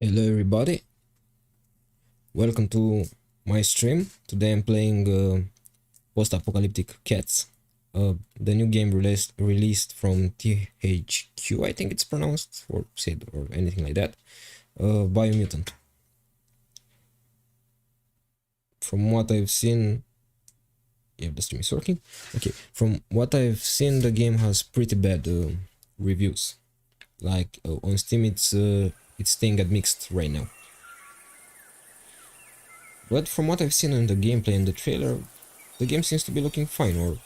Hello everybody, welcome to my stream. Today I'm playing Post-Apocalyptic Cats, the new game released from THQ, I think it's pronounced, or said, or anything like that, Biomutant. From what I've seen, yeah, the stream is working. Okay, from what I've seen, the game has pretty bad reviews. Like on Steam, it's staying at mixed right now. But from what I've seen in the gameplay and the trailer, the game seems to be looking fine, or...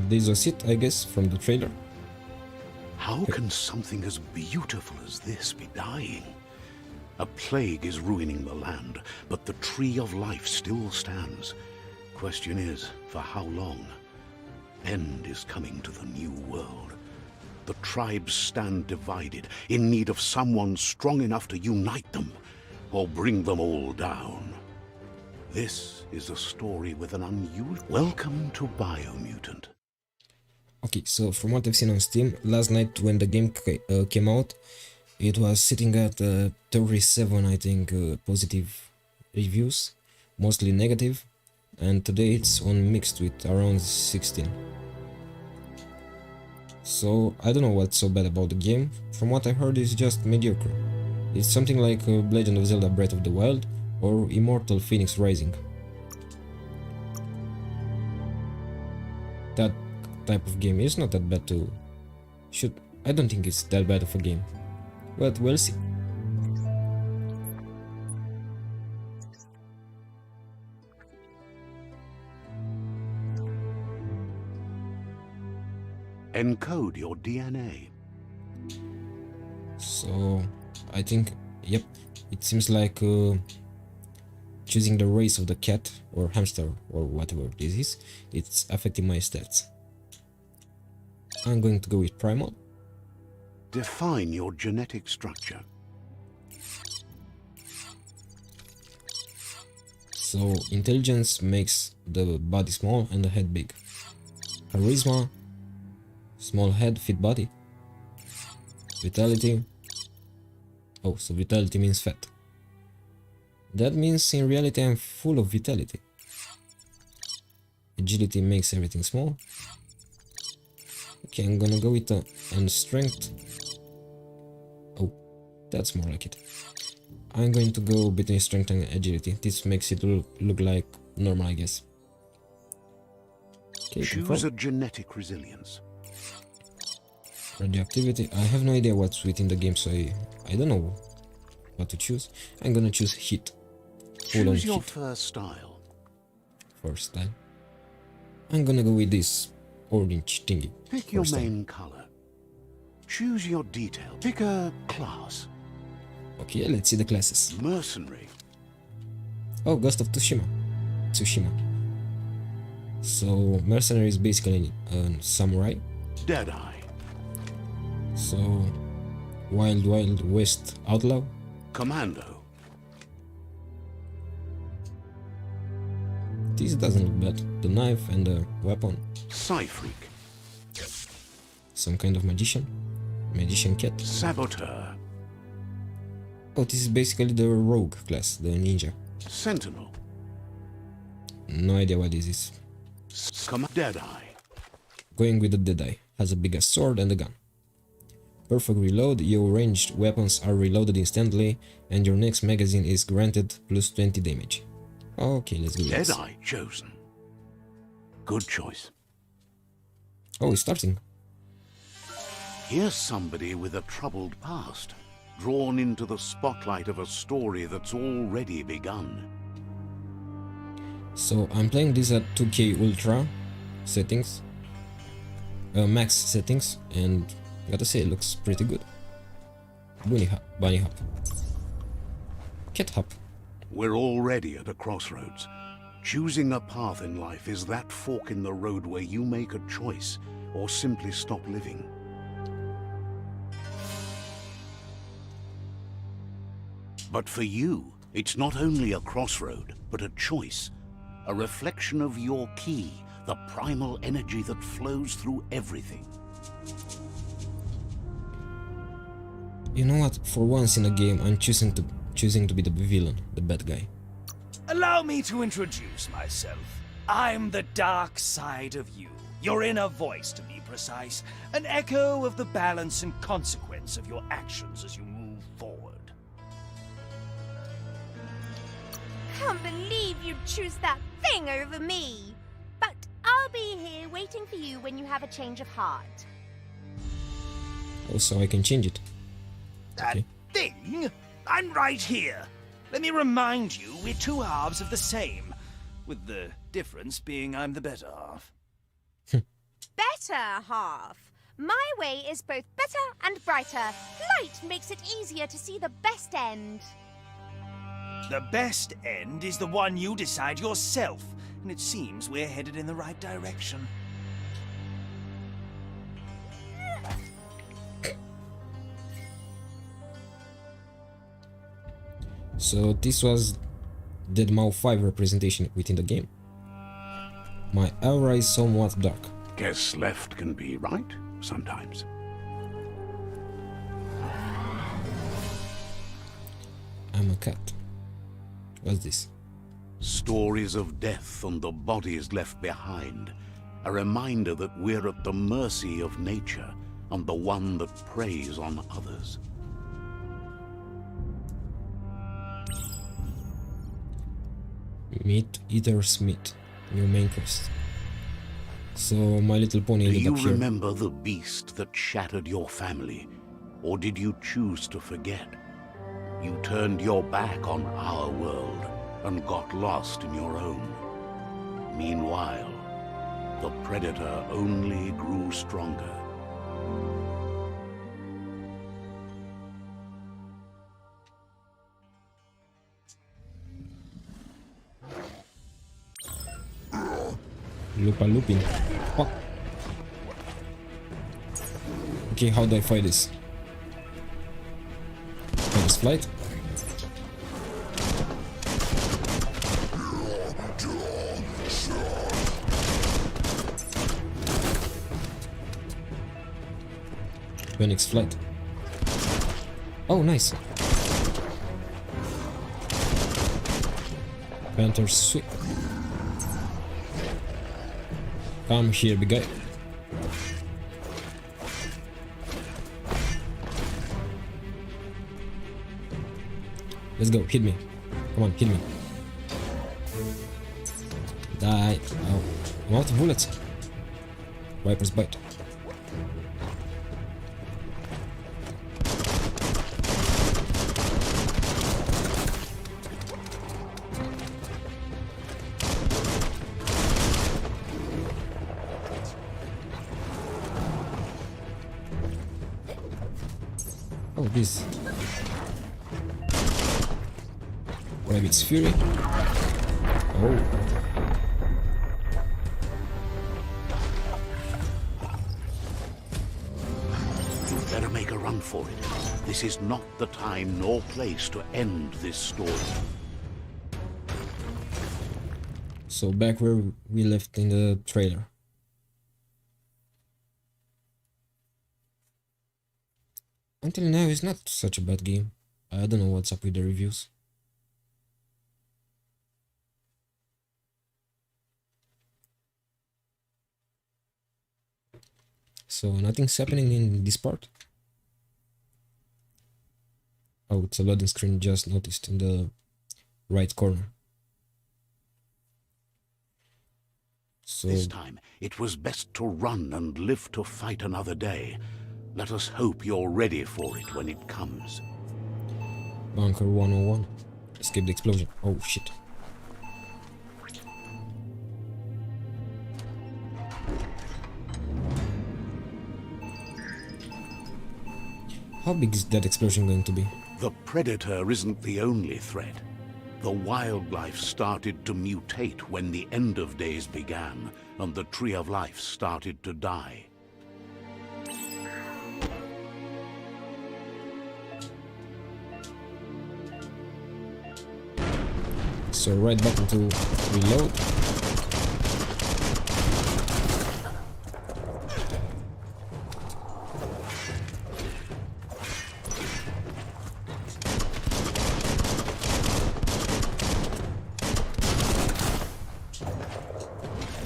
this was it, I guess, from the trailer. How can something as beautiful as this be dying? A plague is ruining the land, but the tree of life still stands. Question is, for how long? End is coming to the new world. The tribes stand divided, in need of someone strong enough to unite them, or bring them all down. This is a story with an unusual... Welcome to Biomutant. Okay, so from what I've seen on Steam, last night when the game came out, it was sitting at 37, I think, positive reviews, mostly negative, and today it's on mixed with around 16. So I don't know what's so bad about the game. From what I heard, it's just mediocre. It's something like Legend of Zelda Breath of the Wild or Immortal Phoenix Rising. That type of game is not that bad to... I don't think it's that bad of a game, but we'll see. Encode your DNA. So I think, yep, it seems like choosing the race of the cat or hamster or whatever this is, it's affecting my stats. I'm going to go with primal. Define your genetic structure. So intelligence makes the body small and the head big. Charisma, small head, fit body. Vitality. Oh, so vitality means fat. That means in reality I'm full of vitality. Agility makes everything small. Okay, I'm gonna go with and strength. Oh, that's more like it. I'm going to go between strength and agility. This makes it look like normal, I guess. Okay, choose a genetic resilience. Radioactivity. I have no idea what's within the game, so I don't know what to choose. I'm gonna choose heat. Choose your first style. First style. I'm gonna go with this orange thingy. Pick your main color. Choose your detail. Pick a class. Okay, let's see the classes. Mercenary. Oh, Ghost of Tsushima. So mercenary is basically a samurai. Deadeye. So Wild West outlaw. Commando. This doesn't look bad. The knife and the weapon. Psy freak. Some kind of magician. Magician cat. Saboteur. Oh, this is basically the rogue class, the ninja. Sentinel. No idea what this is. Deadeye. Going with the Deadeye. Has a bigger sword and a gun. Perfect reload, your ranged weapons are reloaded instantly, and your next magazine is granted plus 20 damage. Okay, let's do this. Deadeye chosen. Good choice. Oh, it's starting. Here's somebody with a troubled past, drawn into the spotlight of a story that's already begun. So I'm playing this at 2K Ultra settings, max settings, and gotta say it looks pretty good. Bunny hop, cat hop. We're already at a crossroads. Choosing a path in life is that fork in the road where you make a choice or simply stop living. But for you, it's not only a crossroad, but a choice. A reflection of your key, the primal energy that flows through everything. You know what? For once in a game, I'm choosing to be the villain, the bad guy. Allow me to introduce myself. I'm the dark side of you. Your inner voice, to be precise. An echo of the balance and consequence of your actions as you move forward. Can't believe you'd choose that thing over me. But I'll be here waiting for you when you have a change of heart. Also, I can change it. That thing? I'm right here. Let me remind you, we're two halves of the same. With the difference being I'm the better half. Better half. My way is both better and brighter. Light makes it easier to see the best end. The best end is the one you decide yourself, and it seems we're headed in the right direction. So this was Deadmau 5 representation within the game. My aura is somewhat dark. Guess left can be right sometimes. I'm a cat. What's this? Stories of death and the bodies left behind. A reminder that we're at the mercy of nature and the one that preys on others. Meat Eater's Meat. New main quest. So My Little Pony Do ended you up here. remember the beast that shattered your family? Or did you choose to forget? You turned your back on our world and got lost in your own. Meanwhile, the predator only grew stronger. Lupa looping. Fuck. Okay, how do I fight this? Phoenix flight. Phoenix flight. Oh, nice. Panther sweep. Come here, big guy. Let's go, hit me. Come on, hit me. Die. Oh, I'm out of bullets. Viper's bite. Oh, this. Rabbit's Fury. Oh. You better make a run for it. This is not the time nor place to end this story. So back where we left in the trailer. Until now, it's not such a bad game. I don't know what's up with the reviews. So nothing's happening in this part. Oh, it's a loading screen, just noticed in the right corner. So This time, it was best to run and live to fight another day. Let us hope you're ready for it when it comes. Bunker 101. Escape the explosion. Oh shit. How big is that explosion going to be? The Predator isn't the only threat. The wildlife started to mutate when the end of days began, and the Tree of Life started to die. So right button to reload.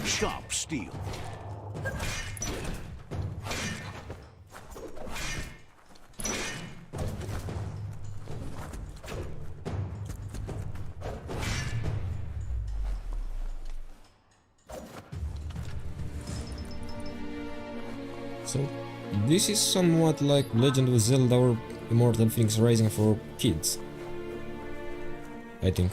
Sharp steel. So this is somewhat like Legend of Zelda or Immortal Phoenix Rising for kids, I think.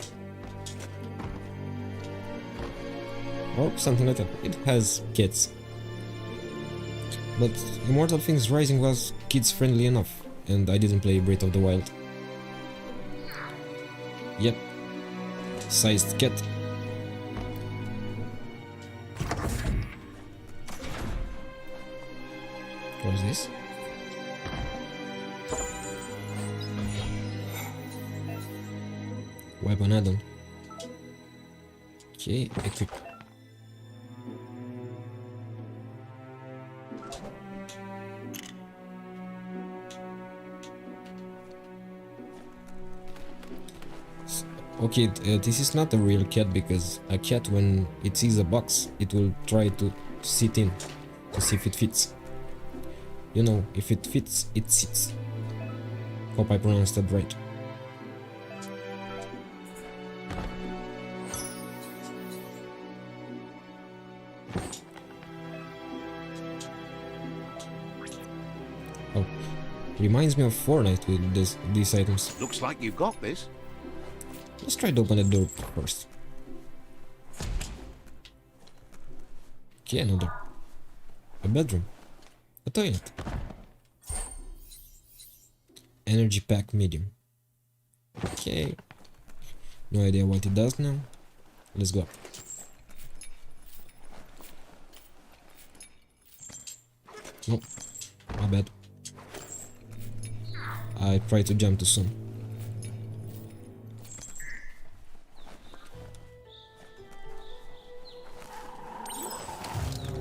Or something like that. It has kids. But Immortal Phoenix Rising was kids friendly enough, and I didn't play Breath of the Wild. Yep. Sized cat. What is this? Weapon add-on. Okay, equip. Okay, this is not a real cat, because a cat, when it sees a box, it will try to sit in to see if it fits. You know, if it fits, it sits. Hope I pronounced that right. Oh, reminds me of Fortnite with these items. Looks like you got this. Let's try to open the door first. Okay, another. A bedroom. A toilet. Energy pack medium. Okay. No idea what it does now. Let's go up. Nope. My bad. I tried to jump too soon.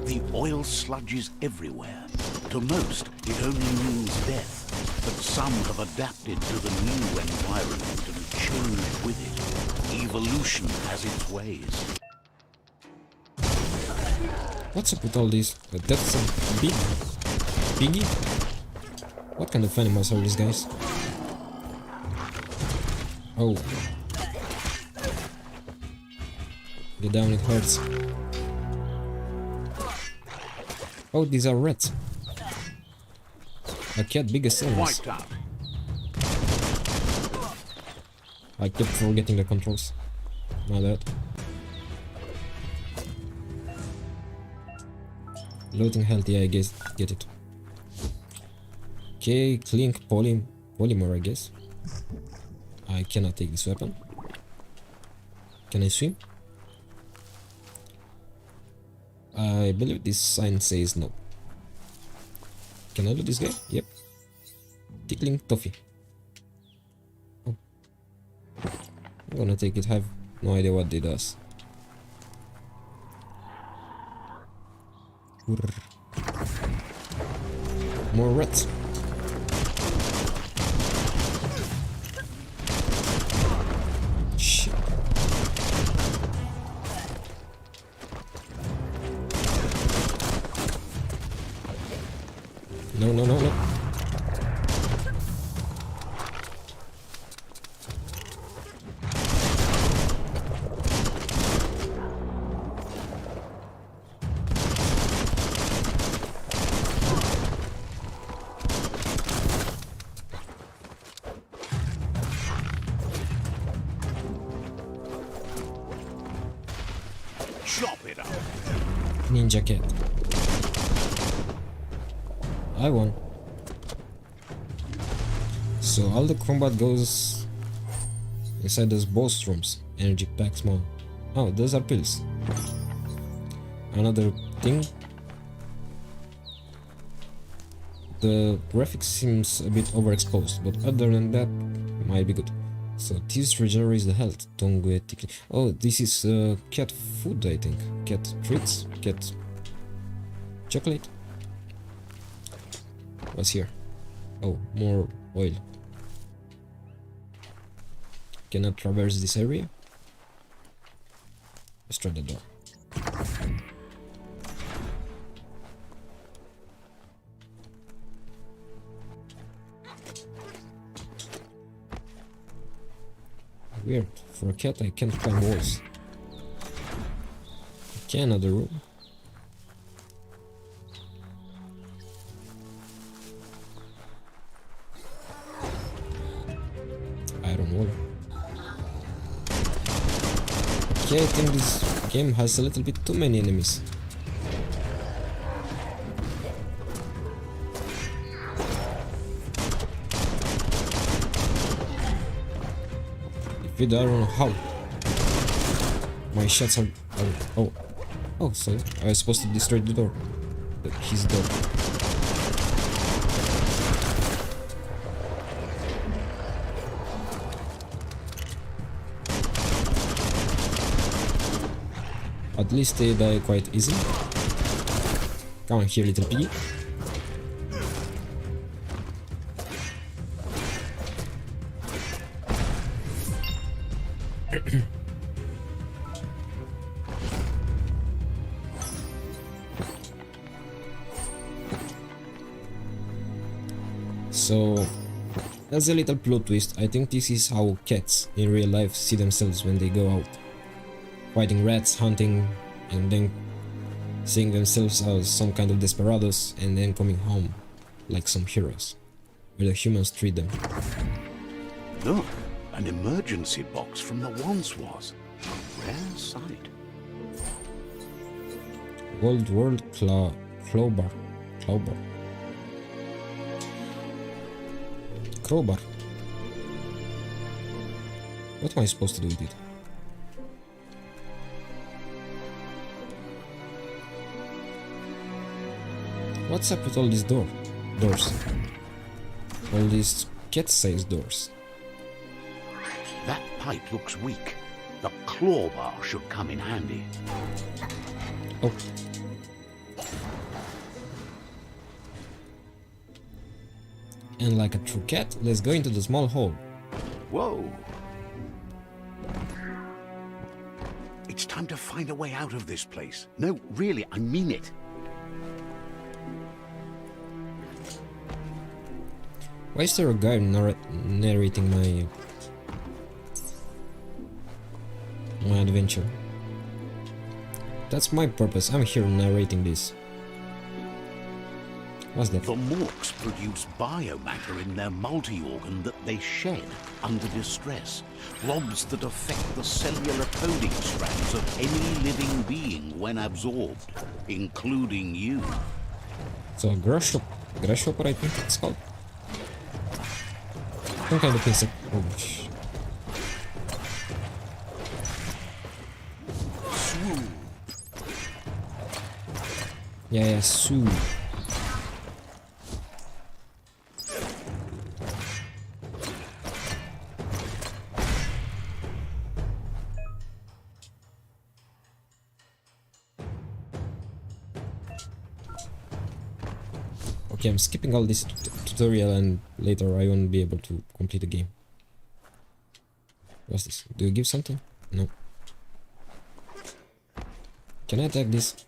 The oil sludges everywhere. To most, it only means death. But some have adapted to the new environment and changed with it. Evolution has its ways. What's up with all these? That's a big piggy? What kind of animals are these guys? Oh. Get down, it hurts. Oh, these are rats. A cat big as size. Wiped out. I kept forgetting the controls. My bad. Loading health, yeah, I guess. Get it. Okay, clink polymer, I guess. I cannot take this weapon. Can I swim? I believe this sign says no. Can I do this guy? Yep. Tickling toffee. Oh. I'm gonna take it. Have no idea what it does. More rats. No, no, no, no. Chop it up. Ninja cat. I won. So all the combat goes inside those boss rooms. Energy pack small. Oh, those are pills. Another thing. The graphics seems a bit overexposed, but other than that, might be good. So this regenerates the health. Don't go ethically. Oh, this is cat food, I think. Cat treats, cat chocolate. What's here? Oh, more oil. Cannot traverse this area. Let's try the door. Weird. For a cat, I can't climb walls. Okay, another room. Iron wall. Okay, I think this game has a little bit too many enemies. I don't know how. My shots are... Oh, so I was supposed to destroy the door. His door. At least they die quite easily. Come on here, little piggy. So, as a little plot twist, I think this is how cats in real life see themselves when they go out. Fighting rats, hunting, and then seeing themselves as some kind of desperados, and then coming home like some heroes, where the humans treat them. Look, an emergency box from the once was. A rare sight. Old world crowbar. Crowbar. What am I supposed to do with it? What's up with all these doors? All these cat-sized doors. That pipe looks weak. The claw bar should come in handy. Oh. And like a true cat, let's go into the small hole. Whoa! It's time to find a way out of this place. No, really, I mean it. Why is there a guy narrating my adventure? That's my purpose. I'm here narrating this. What's that? The Morks produce biomatter in their multi-organ that they shed under distress. Blobs that affect the cellular coding strands of any living being when absorbed, including you. So a grasshopper, I think it's called. Some kind of insect. Oh, yeah, swoop. Okay, I'm skipping all this tutorial and later I won't be able to complete the game. What's this? Do you give something? No. Can I attack this?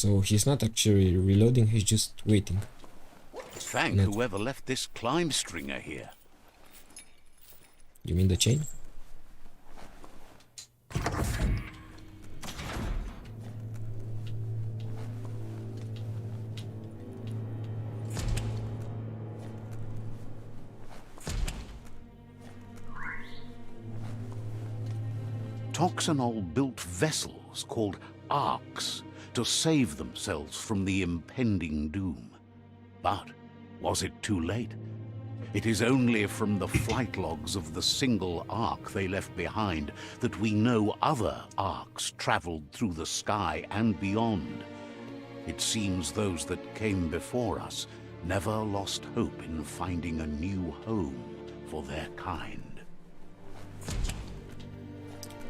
So he's not actually reloading, he's just waiting. Thank Not- whoever left this climb stringer here. You mean the chain? Toxanol built vessels called arks to save themselves from the impending doom. But was it too late? It is only from the flight logs of the single ark they left behind that we know other arks traveled through the sky and beyond. It seems those that came before us never lost hope in finding a new home for their kind.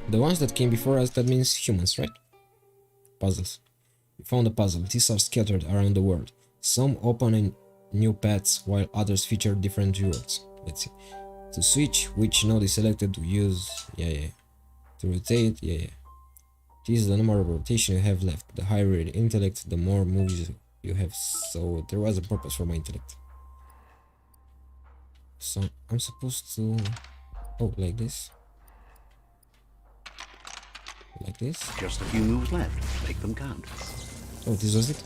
The ones that came before us, that means humans, right? Puzzles. We found a puzzle. These are scattered around the world. Some open in new paths, while others feature different rewards. Let's see. To switch, which node is selected to use? Yeah. To rotate? Yeah. This is the number of rotation you have left. The higher your intellect, the more moves you have. So there was a purpose for my intellect. So I'm supposed to... Oh, like this. Like this. Just a few moves left. Make them count. Oh, this was it.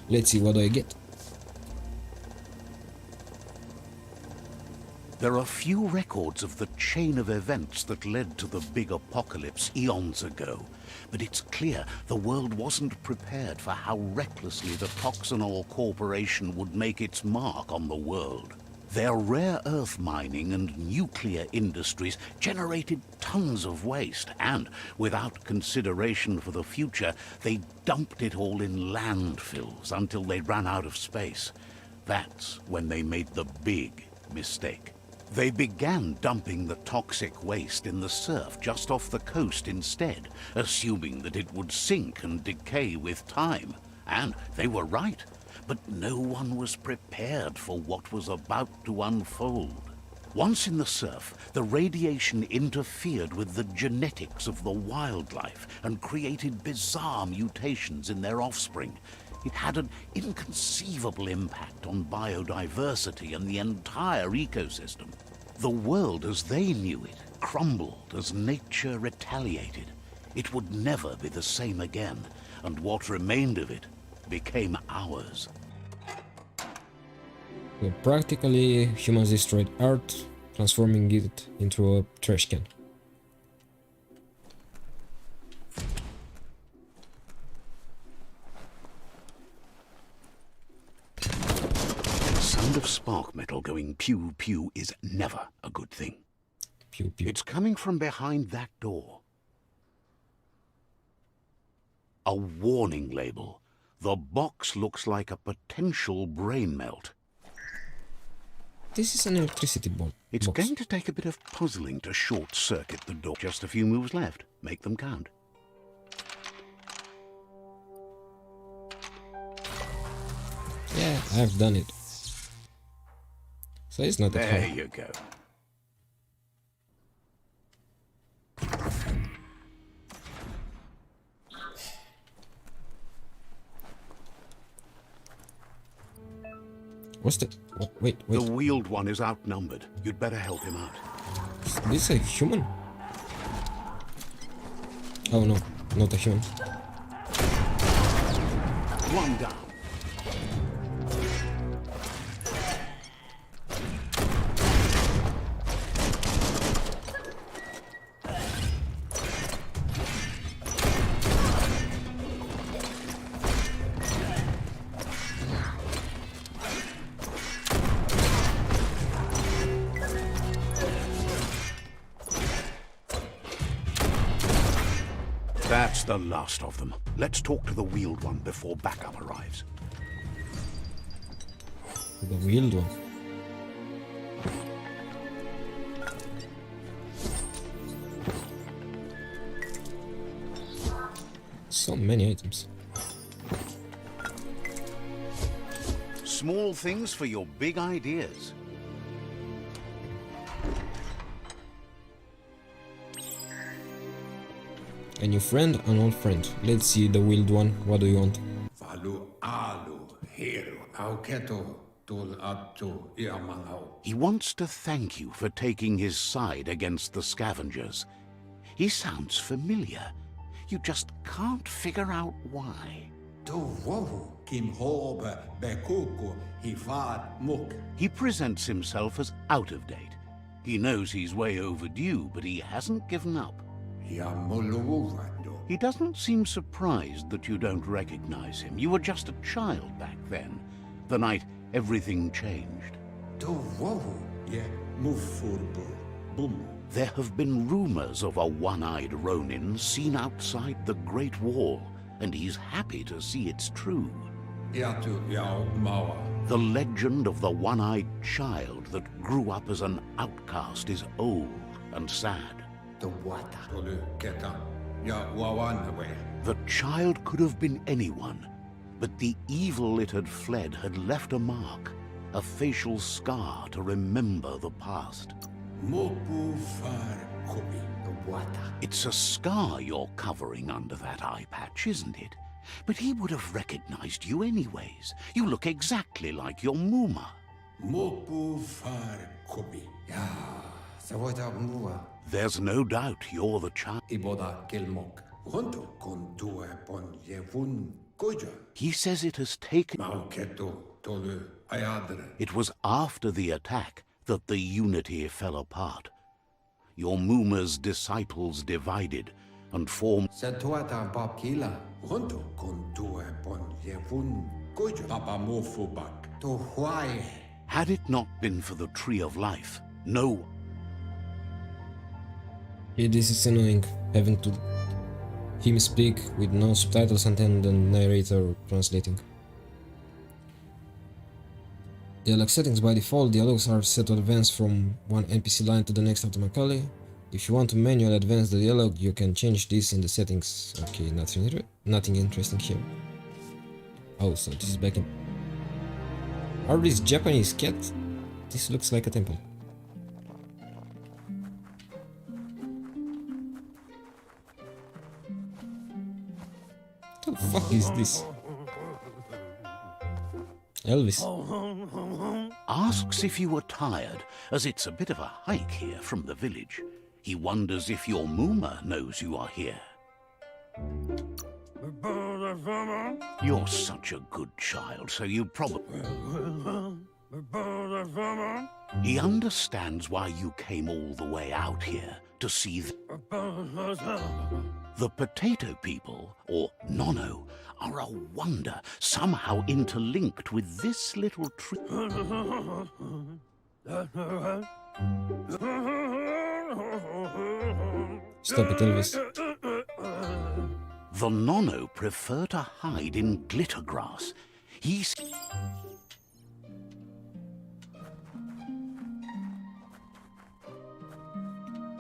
Let's see, what do I get? There are few records of the chain of events that led to the big apocalypse eons ago, but it's clear the world wasn't prepared for how recklessly the Toxanol Corporation would make its mark on the world. Their rare earth mining and nuclear industries generated tons of waste, and, without consideration for the future, they dumped it all in landfills until they ran out of space. That's when they made the big mistake. They began dumping the toxic waste in the surf just off the coast instead, assuming that it would sink and decay with time. And they were right. But no one was prepared for what was about to unfold. Once in the surf, the radiation interfered with the genetics of the wildlife and created bizarre mutations in their offspring. It had an inconceivable impact on biodiversity and the entire ecosystem. The world as they knew it crumbled as nature retaliated. It would never be the same again, and what remained of it became ours. So practically, humans destroyed Earth, transforming it into a trash can. The sound of spark metal going pew pew is never a good thing. Pew pew. It's coming from behind that door. A warning label. The box looks like a potential brain melt. This is an electricity box. It's going to take a bit of puzzling to short-circuit the door. Just a few moves left. Make them count. Yeah, I've done it. So it's not that There hard. you go. What's the... Wait. The wheeled one is outnumbered. You'd better help him out. Is this a human? Oh no, not a human. One down. That's the last of them. Let's talk to the wheeled one before backup arrives. The wheeled one. So many items. Small things for your big ideas. A new friend, an old friend. Let's see the wheeled one. What do you want? The He wants to thank you for taking his side against the scavengers. He sounds familiar. You just can't figure out why. He presents himself as out of date. He knows he's way overdue, but he hasn't given up. He doesn't seem surprised that you don't recognize him. You were just a child back then, the night everything changed. There have been rumors of a one-eyed Ronin seen outside the Great Wall, and he's happy to see it's true. The legend of the one-eyed child that grew up as an outcast is old and sad. The child could have been anyone, but the evil it had fled had left a mark, a facial scar to remember the past. It's a scar you're covering under that eye patch, isn't it? But he would have recognized you anyways. You look exactly like your Muma. There's no doubt you're the child. He says it has taken... It was after the attack that the unity fell apart. Your Muma's disciples divided and formed... Had it not been for the Tree of Life, no... Yeah, this is annoying, having to him speak with no subtitles and then the narrator translating. Dialogue settings. By default, dialogues are set to advance from one NPC line to the next automatically. If you want to manually advance the dialogue, you can change this in the settings. Okay, nothing interesting here. Oh, so this is back in... Are these Japanese cats? This looks like a temple. What the fuck is this? Elvis. Asks if you were tired, as it's a bit of a hike here from the village. He wonders if your Muma knows you are here. You're such a good child, so you probably... He understands why you came all the way out here to see the potato people, or Nono, are a wonder, somehow interlinked with this little tree. Stop it, Elvis. The Nono prefer to hide in glitter grass. He's...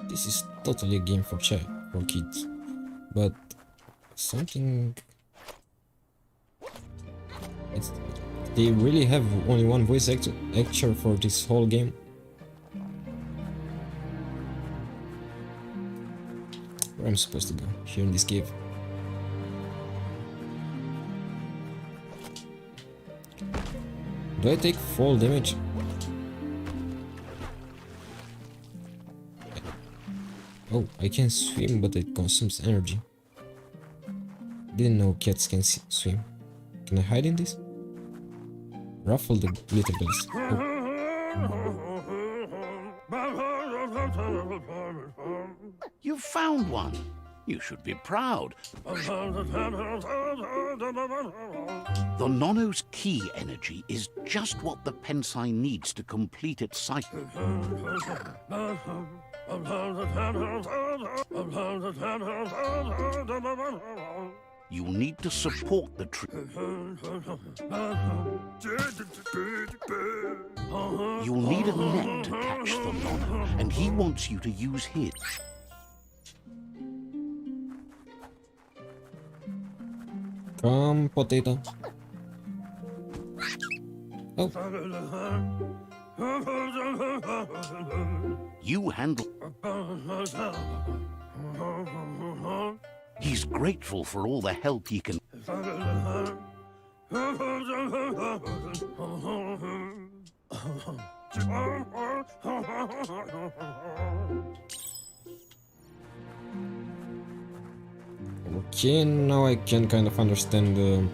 This is totally a game for kids, but something... They really have only one voice actor for this whole game. Where am I supposed to go? Here in this cave. Do I take fall damage? Oh, I can swim, but it consumes energy. Didn't know cats can swim. Can I hide in this? Ruffle the glitter bells. Oh. You found one. You should be proud. The Nono's key energy is just what the Pensai needs to complete its cycle. You need to support the tree. You'll need a net to catch the Nono, and he wants you to use his. Come, potato. Oh. You handle... He's grateful for all the help he can... Okay, now I can kind of understand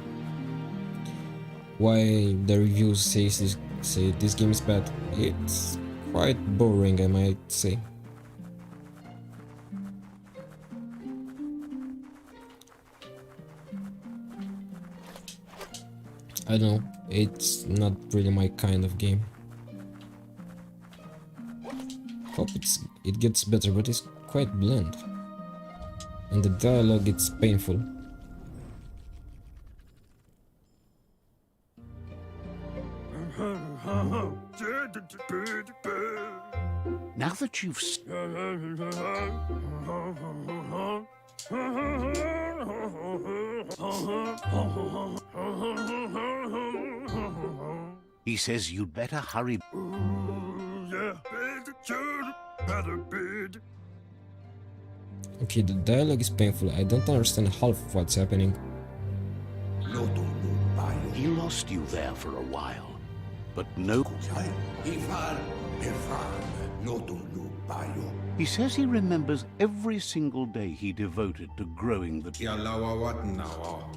why the reviews say this game is bad. It's quite boring, I might say. I don't know, it's not really my kind of game. Hope it gets better, but it's quite bland. And the dialogue, it's painful. Now that you've... He says you'd better hurry. Okay, the dialogue is painful. I don't understand half of what's happening. He lost you there for a while, but no... He says he remembers every single day he devoted to growing the...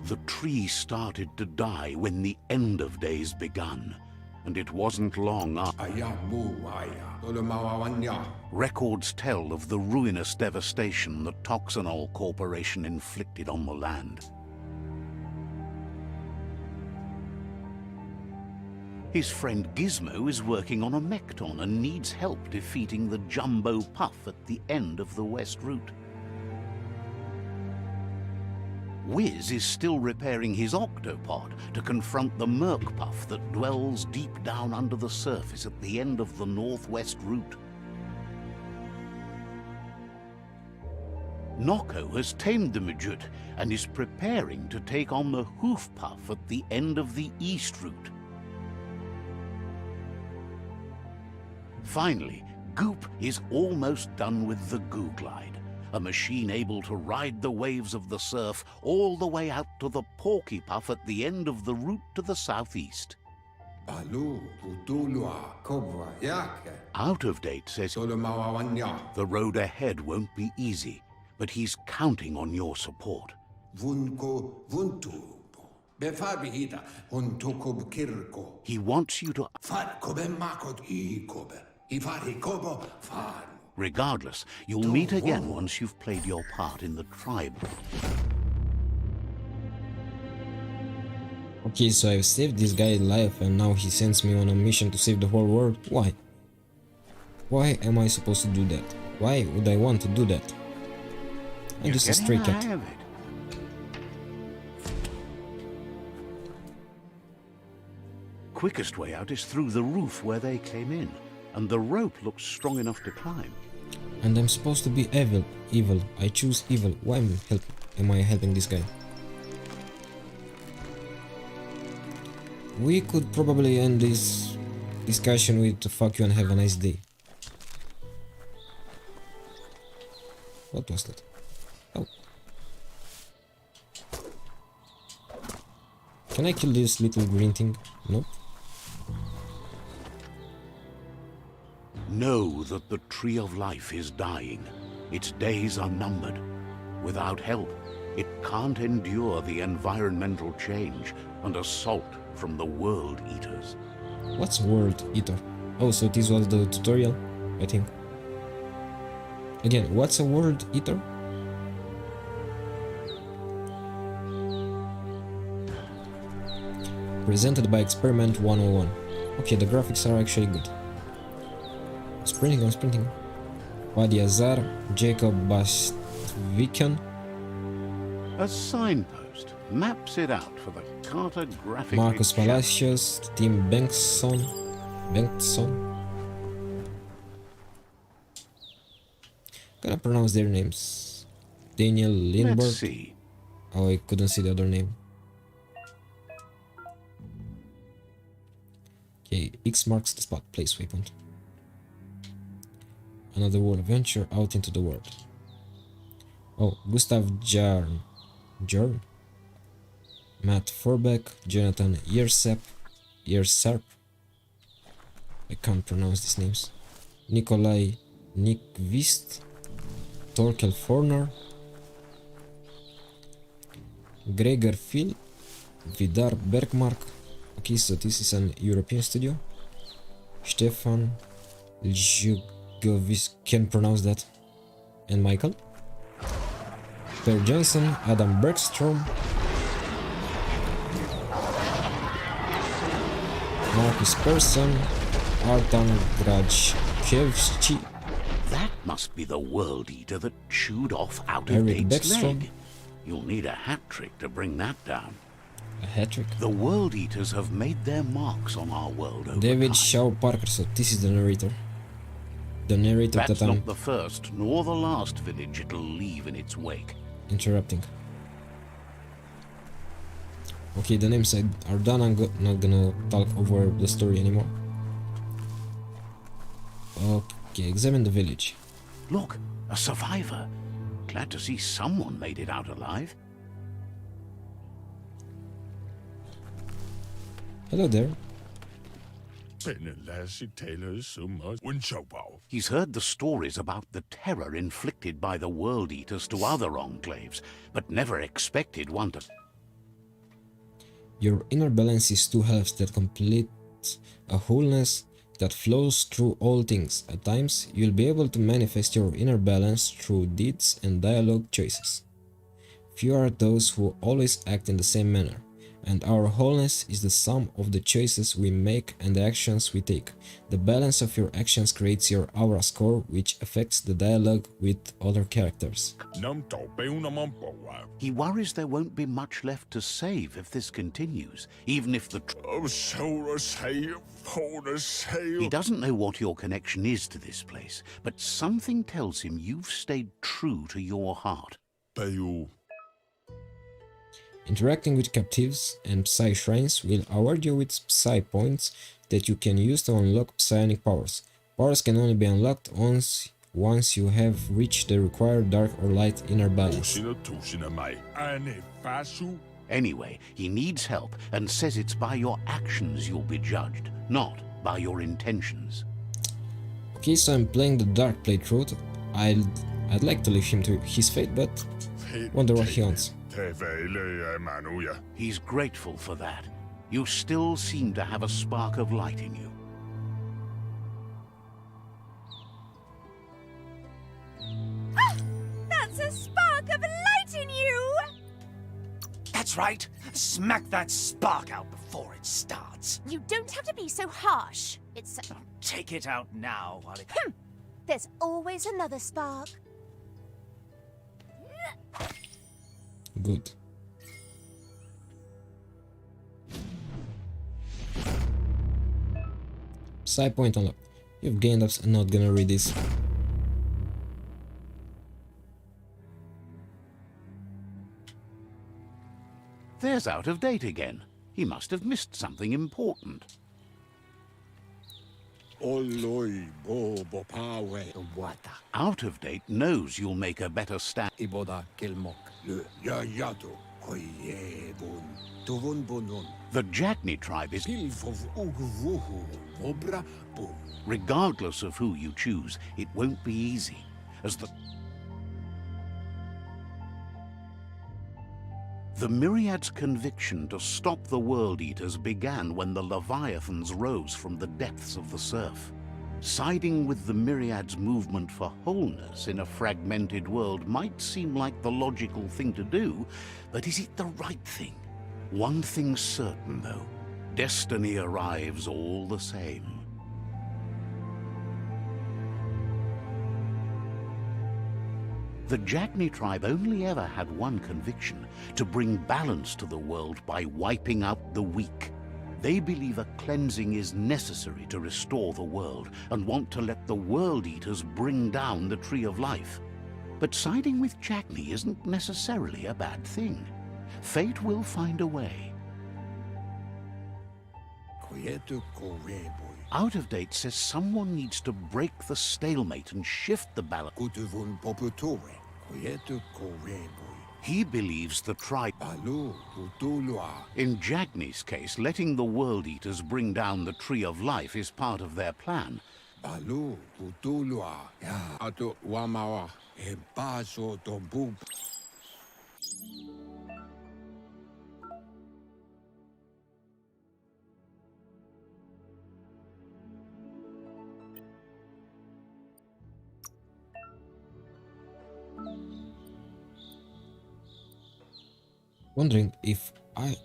The tree started to die when the end of days begun, and it wasn't long after. Records tell of the ruinous devastation the Toxanol Corporation inflicted on the land. His friend Gizmo is working on a Mekton and needs help defeating the Jumbo Puff at the end of the West Route. Wiz is still repairing his Octopod to confront the Merc Puff that dwells deep down under the surface at the end of the Northwest Route. Nocco has tamed the midget and is preparing to take on the Hoof Puff at the end of the East Route. Finally, Goop is almost done with the Goo Glide, a machine able to ride the waves of the surf all the way out to the Porky Puff at the end of the route to the southeast. Out of Date says the road ahead won't be easy, but he's counting on your support. He wants you to... Regardless, you'll meet again once you've played your part in the tribe. Okay, so I've saved this guy life and now he sends me on a mission to save the whole world. Why? Why am I supposed to do that? Why would I want to do that? I'm just a stray cat. Quickest way out is through the roof where they came in, and the rope looks strong enough to climb. And I'm supposed to be evil. I choose evil. Why am I helping this guy? We could probably end this discussion with fuck you and have a nice day. What was that? Oh. Can I kill this little green thing? Nope. Know that the Tree of Life is dying. Its days are numbered. Without help, it can't endure the environmental change and assault from the World Eaters. What's World Eater? Oh, so this was the tutorial, I think. Again, what's a World Eater? Presented by Experiment 101. Okay, the graphics are actually good. I'm sprinting. Wadi Azar, Jacob Bastviken. A signpost maps it out for the cartographic... Marcus Palacios, Tim Bengtsson. Gonna pronounce their names. Daniel Lindbergh. Let's see. Oh, I couldn't see the other name. Okay, X marks the spot. Place waypoint. Another world adventure out into the world. Oh, Gustav Jarn. Matt Forbeck, Jonathan Yersarp, I can't pronounce these names, Nikolai Nyqvist, Torkel Forner, Gregor Phil, Vidar Bergmark. Okay, so this is an European studio. Stefan Ljugovic, can pronounce that, and Michael. Per Johnson, Adam Bergstrom, Marcus Persson, Artan Grajkiewicz, That must be the World Eater that chewed off Out of Eric Date's Beckstrom. leg. You'll need a hat trick to bring that down. a hat-trick. The World Eaters have made their marks on our world over David time. Shaw Parker, so this is the narrator. The narrator That's that I'm not the first nor the last village it'll leave in its wake. interrupting. Okay, the names are done. I'm not gonna talk over the story anymore. Okay, examine the village. Look, a survivor. Glad to see someone made it out alive. Hello there. He's heard the stories about the terror inflicted by the World Eaters to other enclaves, but never expected one to... Your inner balance is two halves that complete a wholeness that flows through all things. At times, you'll be able to manifest your inner balance through deeds and dialogue choices. Few are those who always act in the same manner, and our wholeness is the sum of the choices we make and the actions we take. The balance of your actions creates your aura score, which affects the dialogue with other characters. He worries there won't be much left to save if this continues, even if the... He doesn't know what your connection is to this place, but something tells him you've stayed true to your heart. Interacting with captives and Psy shrines will award you with Psy points that you can use to unlock psionic powers. Powers can only be unlocked once you have reached the required dark or light inner balance. Anyway, he needs help and says it's by your actions you'll be judged, not by your intentions. Okay, so I'm playing the dark playthrough. I'd like to leave him to his fate, but wonder what he wants. He's grateful for that. You still seem to have a spark of light in you. That's a spark of light in you! That's right. Smack that spark out before it starts. You don't have to be so harsh. It's... Take it out now while it... There's always another spark. Good. Psy point unlocked. You've gained ups. I'm not gonna read this. There's Out of Date again. He must have missed something important. Out of Date knows you'll make a better stand. The Jagni tribe is... Regardless of who you choose, it won't be easy, as the Myriad's conviction to stop the World Eaters began when the Leviathans rose from the depths of the surf. Siding with the Myriad's movement for wholeness in a fragmented world might seem like the logical thing to do, but is it the right thing? One thing's certain, though. Destiny arrives all the same. The Jagni tribe only ever had one conviction: to bring balance to the world by wiping out the weak. They believe a cleansing is necessary to restore the world and want to let the World Eaters bring down the Tree of Life. But siding with Jagni isn't necessarily a bad thing. Fate will find a way. Out of Date says someone needs to break the stalemate and shift the balance. He believes the tribe... In Jagni's case, letting the World Eaters bring down the Tree of Life is part of their plan. Wondering if I...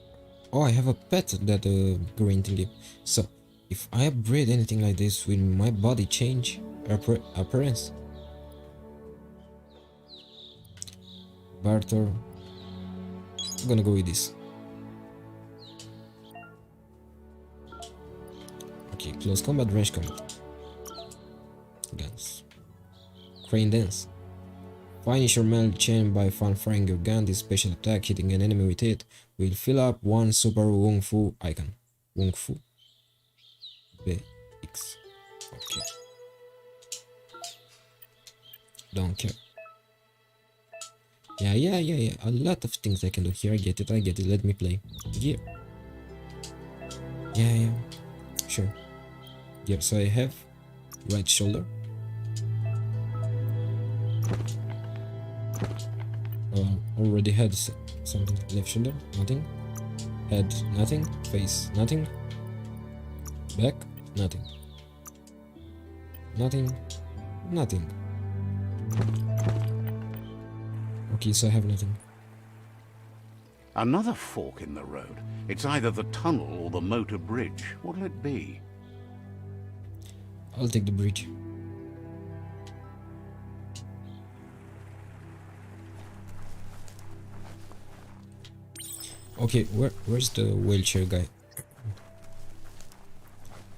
Oh, I have a pet that green thingy. So, if I upgrade anything like this, will my body change appearance? Barter. I'm gonna go with this. Okay, close combat, range combat. Guns. Crane dance. Finish your melee chain by firing your gun. This special attack, hitting an enemy with it, will fill up one super Wung Fu icon. Wung Fu. BX. Okay. Don't care. Yeah. A lot of things I can do here. I get it. Let me play. Gear. Yeah. Sure. Gear. So I have right shoulder. Already had something. Left shoulder, nothing. Head, nothing. Face, nothing. Back, nothing. Nothing. Okay, so I have nothing. Another fork in the road. It's either the tunnel or the motor bridge. What'll it be? I'll take the bridge. Okay, where's the wheelchair guy?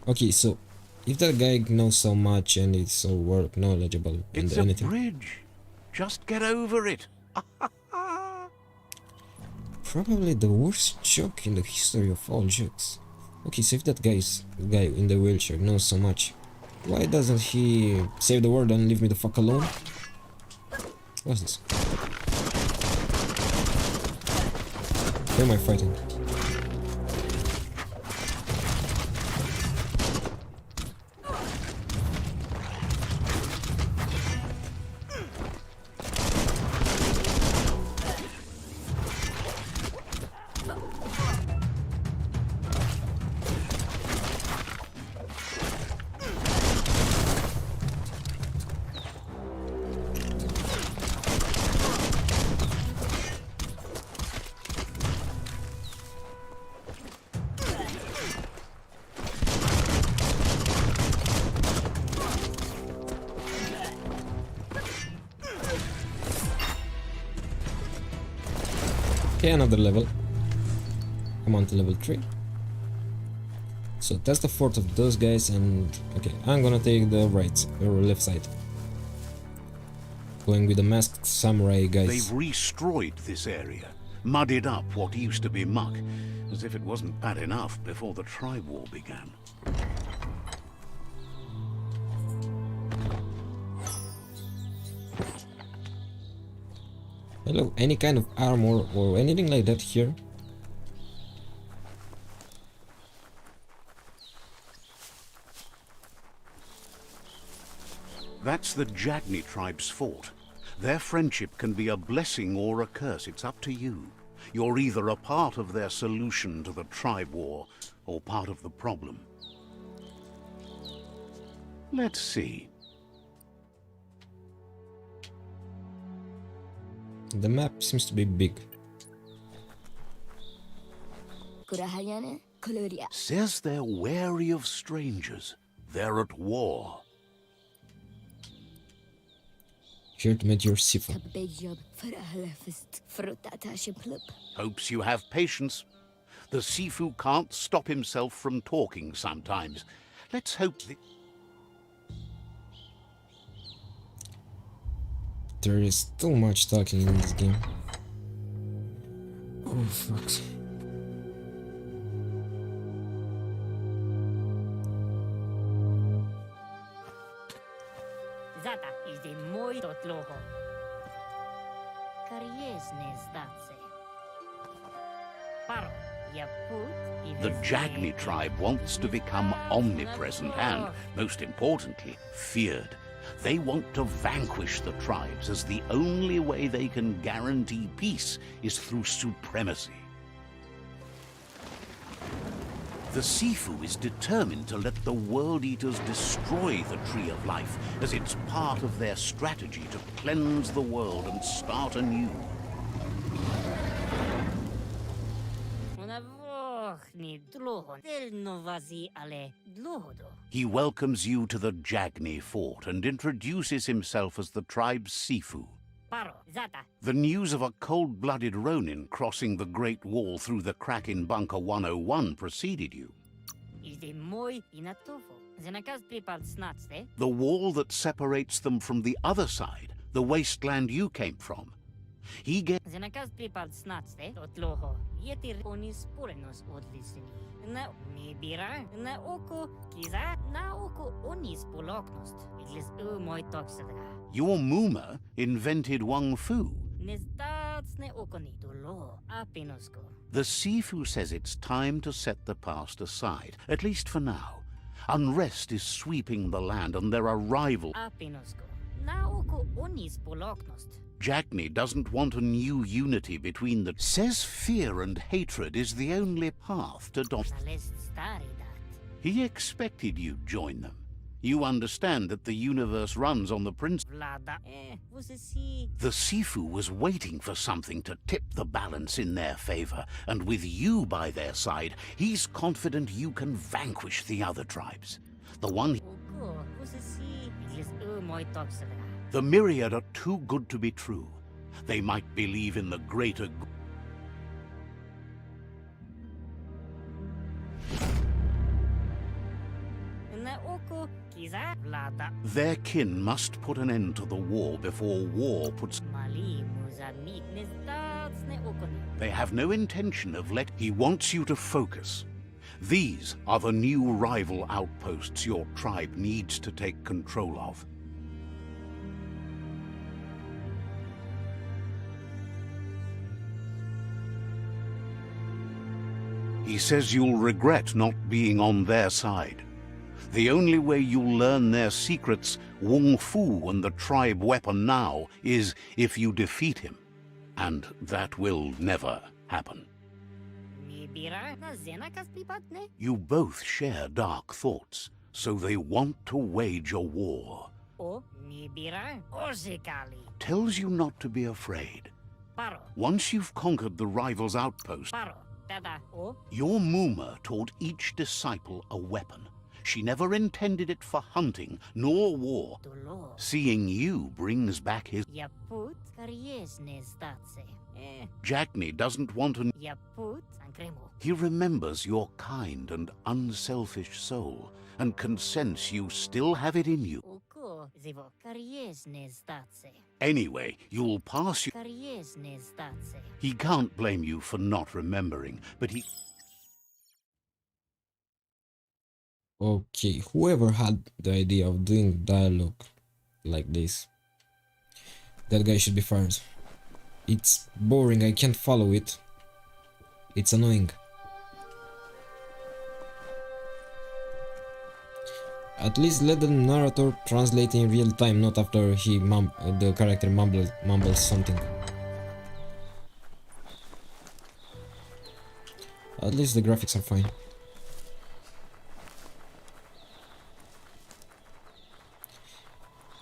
Okay, so if that guy knows so much and is so knowledgeable and It's anything, a bridge. Just get over it. probably the worst joke in the history of all jokes. Okay, so if that guy in the wheelchair knows so much, why doesn't he save the world and leave me the fuck alone? What's this? Who am I fighting? Okay, another level. I'm on to level 3. So that's the fourth of those guys, and okay, I'm gonna take the right or left side. Going with the masked samurai guys. They've destroyed this area, muddied up what used to be muck, as if it wasn't bad enough before the tribe war began. Hello, any kind of armor or anything like that here? That's the Jagni tribe's fort. Their friendship can be a blessing or a curse. It's up to you. You're either a part of their solution to the tribe war or part of the problem. Let's see. The map seems to be big. Says they're wary of strangers. They're at war. Here to meet your Sifu. Hopes you have patience. The Sifu can't stop himself from talking sometimes. Let's hope that... There is too much talking in this game. Oh fuck. The Jagni tribe wants to become omnipresent and, most importantly, feared. They want to vanquish the tribes, as the only way they can guarantee peace is through supremacy. The Sifu is determined to let the World Eaters destroy the Tree of Life, as it's part of their strategy to cleanse the world and start anew. He welcomes you to the Jagni fort and introduces himself as the tribe's Sifu. The news of a cold-blooded Ronin crossing the Great Wall through the crack in Bunker 101 preceded you. The wall that separates them from the other side, the wasteland you came from. He gets... Your Muma invented Wang Fu. The Sifu says it's time to set the past aside, at least for now. Unrest is sweeping the land and there are rivals. Jagni doesn't want a new unity between the... Says fear and hatred is the only path to He expected you'd join them. You understand that the universe runs on the principle. The Sifu was waiting for something to tip the balance in their favor, and with you by their side, he's confident you can vanquish the other tribes. The one... The myriad are too good to be true. They might believe in the greater good. Their kin must put an end to the war before war puts... They have no intention of He wants you to focus. These are the new rival outposts your tribe needs to take control of. He says you'll regret not being on their side. The only way you'll learn their secrets, Wung Fu and the tribe weapon now, is if you defeat him. And that will never happen. You both share dark thoughts, so they want to wage a war. Tells you not to be afraid. Once you've conquered the rival's outpost, your Muma taught each disciple a weapon. She never intended it for hunting, nor war. Seeing you brings back his... Jagni doesn't want to... He remembers your kind and unselfish soul, and can sense you still have it in you. Anyway, you'll pass... He can't blame you for not remembering, but he... Okay, whoever had the idea of doing dialogue like this, that guy should be fired. It's boring, I can't follow it. It's annoying. At least let the narrator translate in real time, not after the character mumbles something. At least the graphics are fine.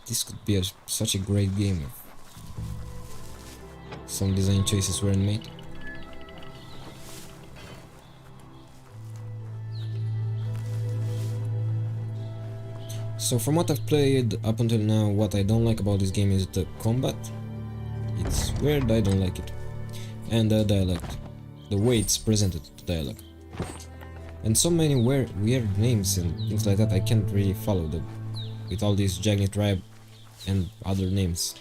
This could be such a great game if some design choices weren't made. So from what I've played up until now, what I don't like about this game is the combat. It's weird, I don't like it. And the dialogue. The way it's presented, the dialogue. And so many weird names and things like that I can't really follow them. With all these Jagni tribe and other names.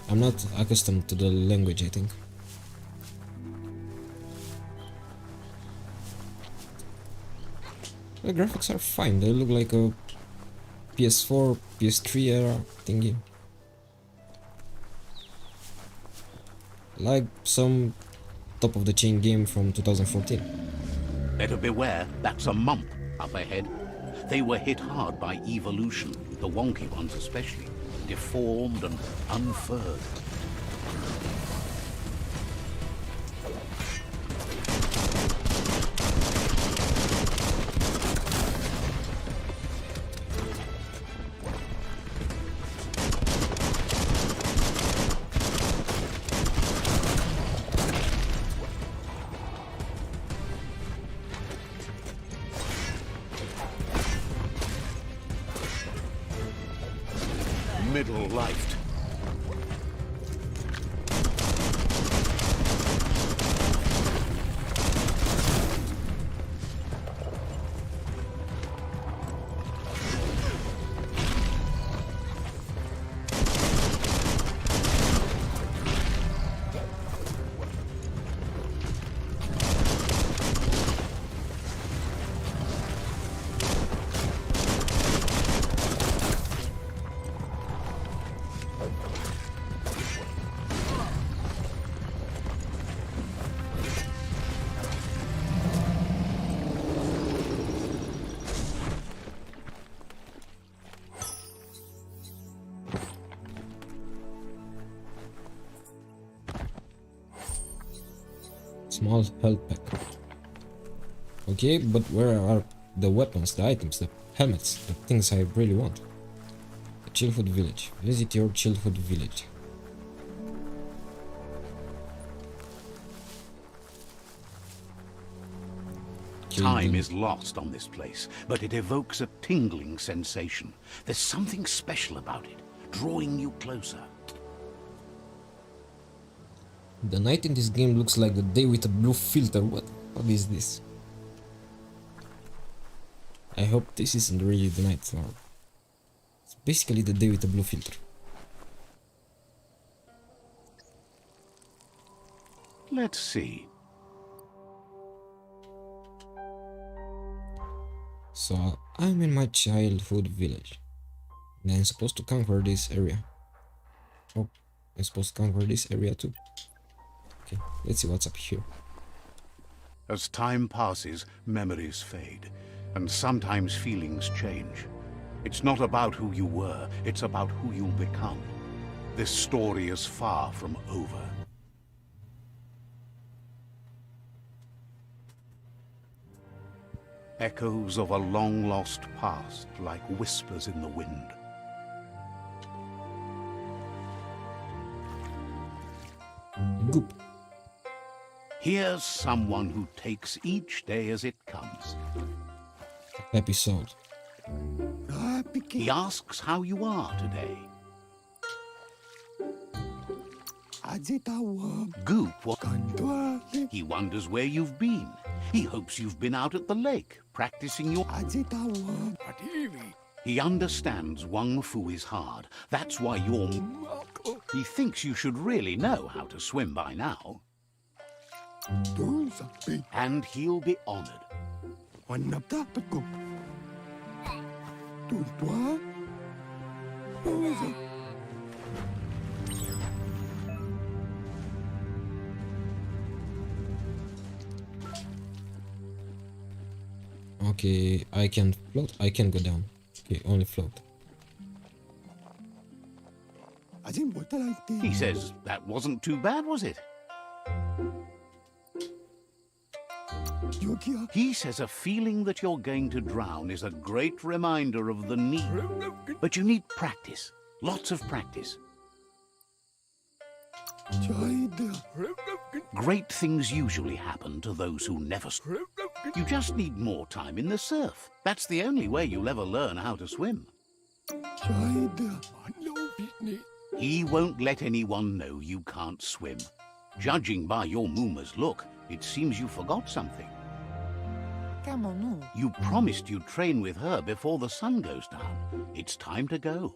I'm not accustomed to the language, I think. The graphics are fine, they look like a PS4, PS3 era thingy. like some top of the chain game from 2014. Better beware, that's a mump up ahead. They were hit hard by evolution, the wonky ones especially, deformed and unfurred. Middle-lifed. Small health pack. Okay, but where are the weapons, the items, the helmets, the things I really want? The childhood village. Visit your childhood village. Time is lost on this place, but it evokes a tingling sensation. There's something special about it, drawing you closer. The night in this game looks like the day with a blue filter. What is this? I hope this isn't really the night, or it's basically the day with a blue filter. Let's see. So I'm in my childhood village. And I'm supposed to conquer this area. Oh, I'm supposed to conquer this area too. Okay, let's see what's up here. As time passes, memories fade, and sometimes feelings change. It's not about who you were, it's about who you'll become. This story is far from over. Echoes of a long-lost past, like whispers in the wind. Goop. Here's someone who takes each day as it comes. Happy soul. He asks how you are today. Goop, he wonders where you've been. He hopes you've been out at the lake, practicing your... He understands Wang Fu is hard. That's why you're... He thinks you should really know how to swim by now. And he'll be honored. Okay, I can float. I can go down. Okay, only float. He says that wasn't too bad, was it? He says a feeling that you're going to drown is a great reminder of the need. But you need practice. Lots of practice. Great things usually happen to those who never... You just need more time in the surf. That's the only way you'll ever learn how to swim. He won't let anyone know you can't swim. Judging by your Mooma's look, it seems you forgot something. You promised you'd train with her before the sun goes down. It's time to go.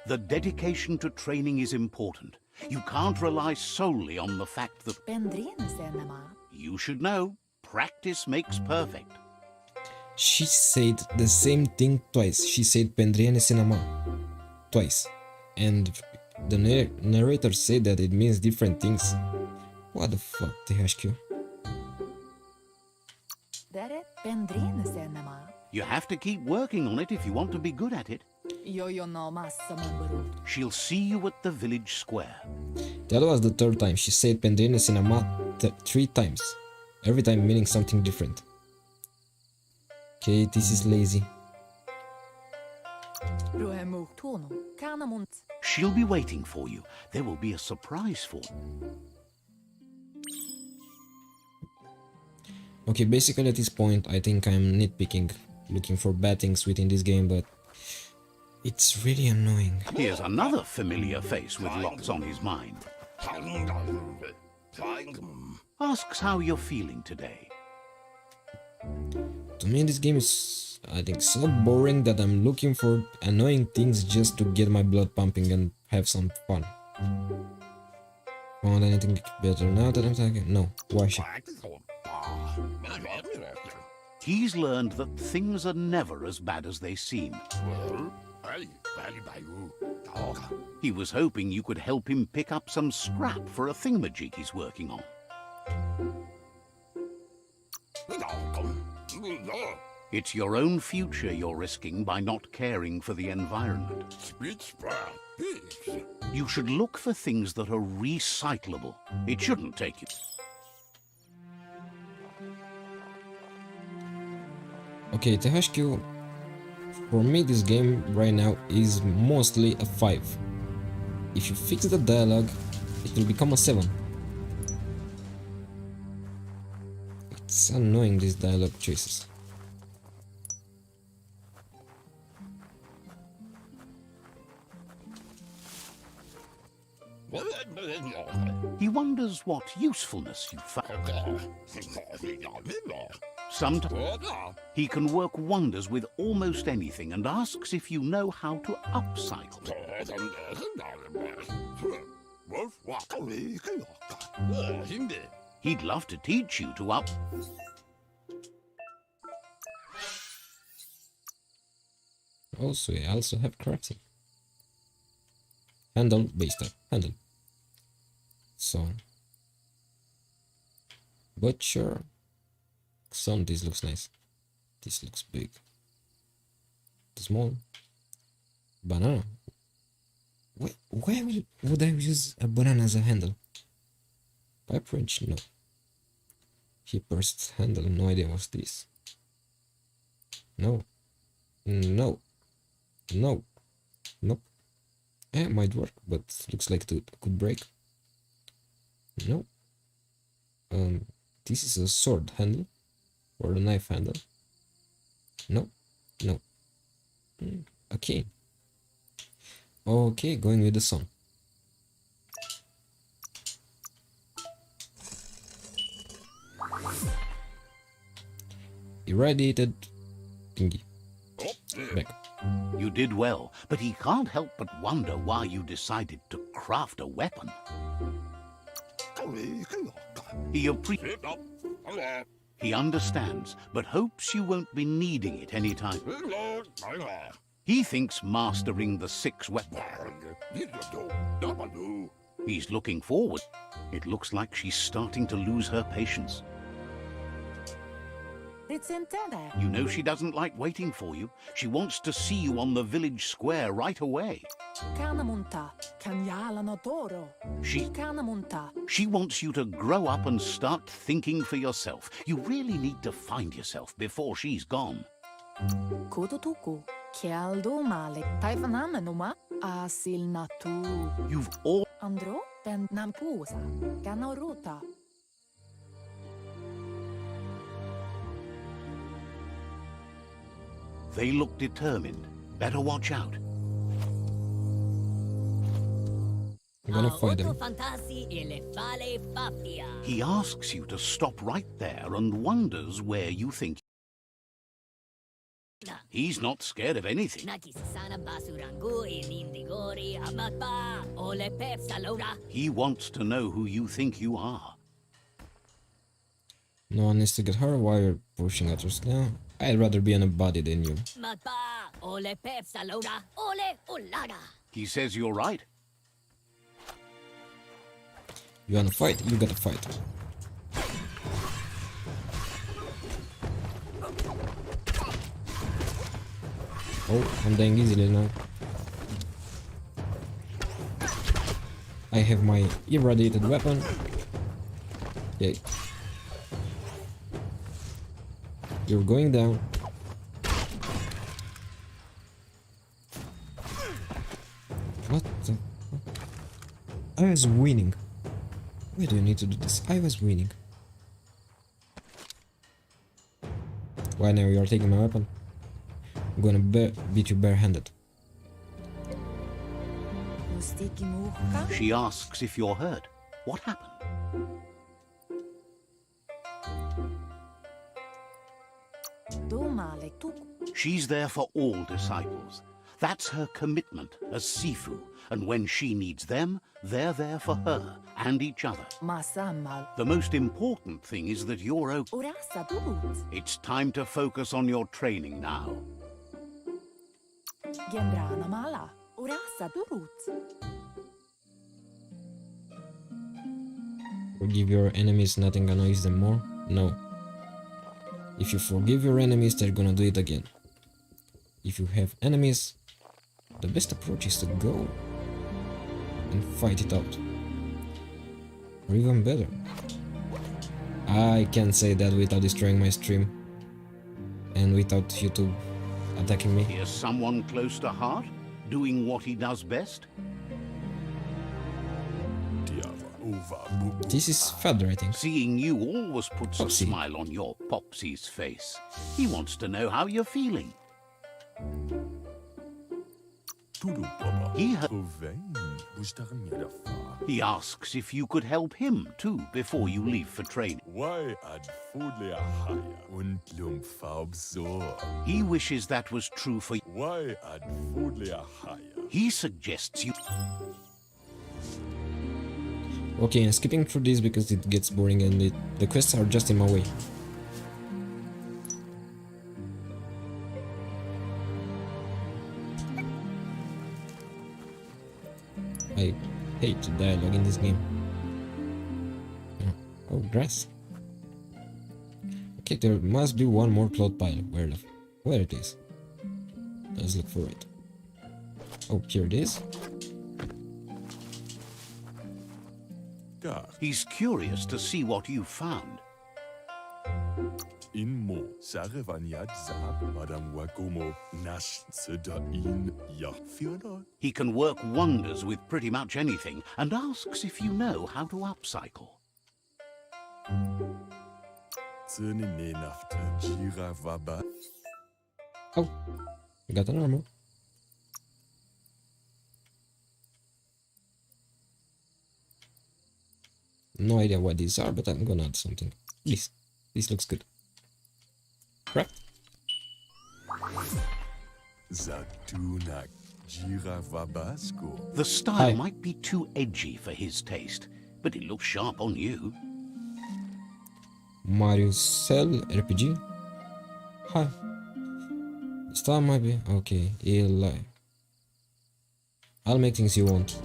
The dedication to training is important. You can't rely solely on the fact that... You should know, practice makes perfect. She said the same thing twice. She said Pendriene Senama twice. And The narrator said that it means different things. What the fuck, THQ? You have to keep working on it if you want to be good at it. She'll see you at the village square. That was the third time. She said Pendrine Cinema 3 times. Every time meaning something different. Okay, this is lazy. She'll be waiting for you. There will be a surprise for you. Okay, basically at this point I think I'm nitpicking, looking for bad things within this game, but it's really annoying. Here's another familiar face with lots on his mind. Asks how you're feeling today. To me this game is, I think, so boring that I'm looking for annoying things just to get my blood pumping and have some fun. Found anything better now that I'm talking? No, why should He's learned that things are never as bad as they seem. He was hoping you could help him pick up some scrap for a thingamajig he's working on. It's your own future you're risking by not caring for the environment. You should look for things that are recyclable. It shouldn't take you. Okay, THQ, for me this game right now is mostly a 5. If you fix the dialogue, it will become a 7. It's annoying, these dialogue choices. He wonders what usefulness you found. Sometimes he can work wonders with almost anything and asks if you know how to upcycle. He'd love to teach you to up... Also, I also have crafting. Handle, base type, handle. So, butcher. Some, this looks nice. This looks big. Small. Banana. Where would I use a banana as a handle? Pipe wrench? No. Hip burst handle, no idea what's this. No. No. No. Nope. It might work, but looks like it could break. No. This is a sword handle. Or a knife handle. No. No. Okay. Okay, going with the song. Irradiated thingy. Back. You did well, but he can't help but wonder why you decided to craft a weapon. He understands, but hopes you won't be needing it anytime. He thinks mastering the 6 weapons. He's looking forward. It looks like she's starting to lose her patience. You know she doesn't like waiting for you. She wants to see you on the village square right away. She wants you to grow up and start thinking for yourself. You really need to find yourself before she's gone. You've all... They look determined. Better watch out. I'm gonna fight him. He asks you to stop right there and wonders where you think. He's not scared of anything. He wants to know who you think you are. No one needs to get hurt while you're pushing others now. I'd rather be on a body than you. He says you're right. You wanna fight? You gotta fight. Oh, I'm dying easily now. I have my irradiated weapon. Yay. You're going down. What the? I was winning. Why do you need to do this? I was winning. Why now you are taking my weapon? I'm gonna beat you barehanded. She asks if you're hurt. What happened? She's there for all disciples. That's her commitment as Sifu, and when she needs them, they're there for her and each other. The most important thing is that you're okay. It's time to focus on your training now. Forgive your enemies, nothing annoys them more? No. If you forgive your enemies, they're gonna do it again. If you have enemies, the best approach is to go and fight it out. Or even better. I can't say that without destroying my stream and without YouTube attacking me. Here's someone close to heart, doing what he does best. This is Feather, I think. Seeing you always puts Popsy. a smile on your Popsy's face. He wants to know how you're feeling. He asks if you could help him too before you leave for training. He wishes that was true for you. He suggests you. Okay, I'm skipping through this because it gets boring and the quests are just in my way. I hate the dialogue in this game. Oh, grass. Okay, there must be one more cloud pile. Where it is? Let's look for it. Oh, here it is. He's curious to see what you found. He can work wonders with pretty much anything and asks if you know how to upcycle. Oh, I got an armor. No idea what these are, but I'm gonna add something. This looks good. Right? The style might be too edgy for his taste, but it looks sharp on you. Mario Cell RPG. Hi. The style might be okay. I'll make things you want.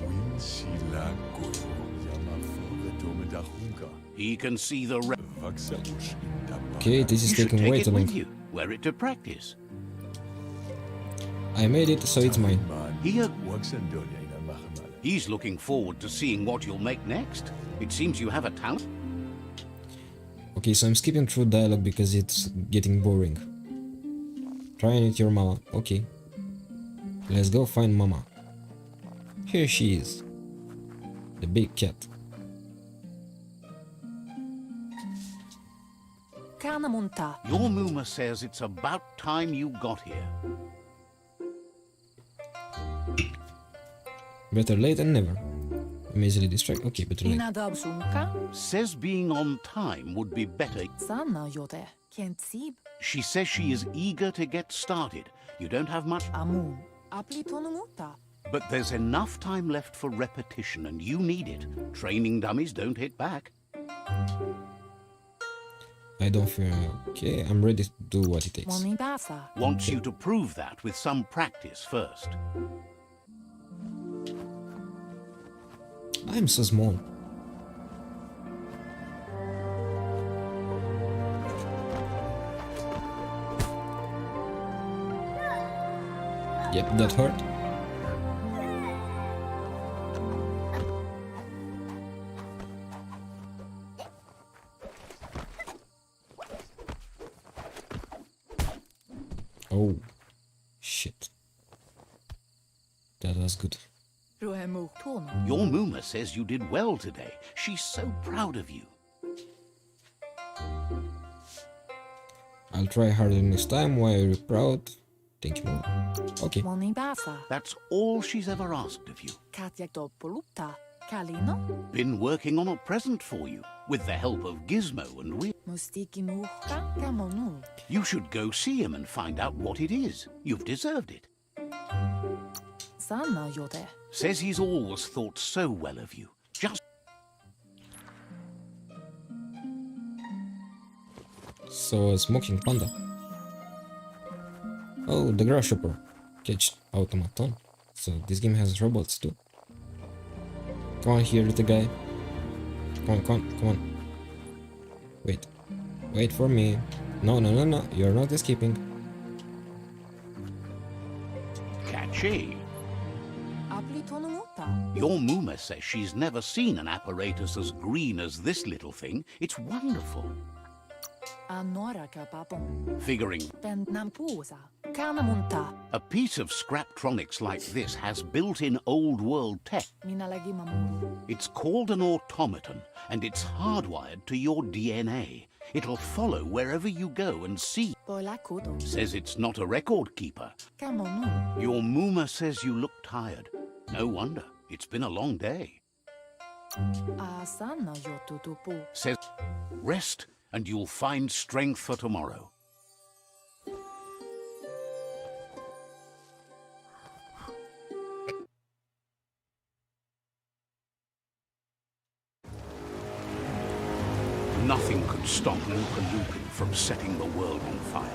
He can see the Okay, this is You should taking take way it too long. with you. Wear it to practice. I made it, so it's mine. He's looking forward to seeing what you'll make next. It seems you have a talent. Okay, so I'm skipping through dialogue because it's getting boring. Try and eat your mama. Okay. Let's go find mama. Here she is. The big cat. Your Muma says it's about time you got here. Better late than never. I'm easily distracted. Okay, better late. Says being on time would be better. She says she is eager to get started. You don't have much. But there's enough time left for repetition, and you need it. Training dummies don't hit back. I don't fear. Okay, I'm ready to do what it takes. Wants you to prove that with some practice first. I'm so small. Yep, that hurt. Oh, shit. That was good. Your Muma says you did well today. She's so proud of you. I'll try harder next time. Why are you proud? Thank you, Mom. Okay. That's all she's ever asked of you. Been working on a present for you, with the help of Gizmo and we. You should go see him and find out what it is. You've deserved it. Says he's always thought so well of you. Just So, a smoking panda. Oh, the grasshopper. Catch automaton. So, this game has robots too. Come on here, little guy. Come on, come on, come on. Wait. Wait for me. No, no, no, no. You're not escaping. catchy. Your Muma says she's never seen an apparatus as green as this little thing. It's wonderful. Figuring a piece of Scraptronics like this has built-in old-world tech. It's called an automaton, and it's hardwired to your DNA. It'll follow wherever you go and see. Says it's not a record keeper. Your Muma says you look tired. No wonder. It's been a long day. Says rest and you'll find strength for tomorrow. Nothing could stop Lupa Lupin from setting the world on fire.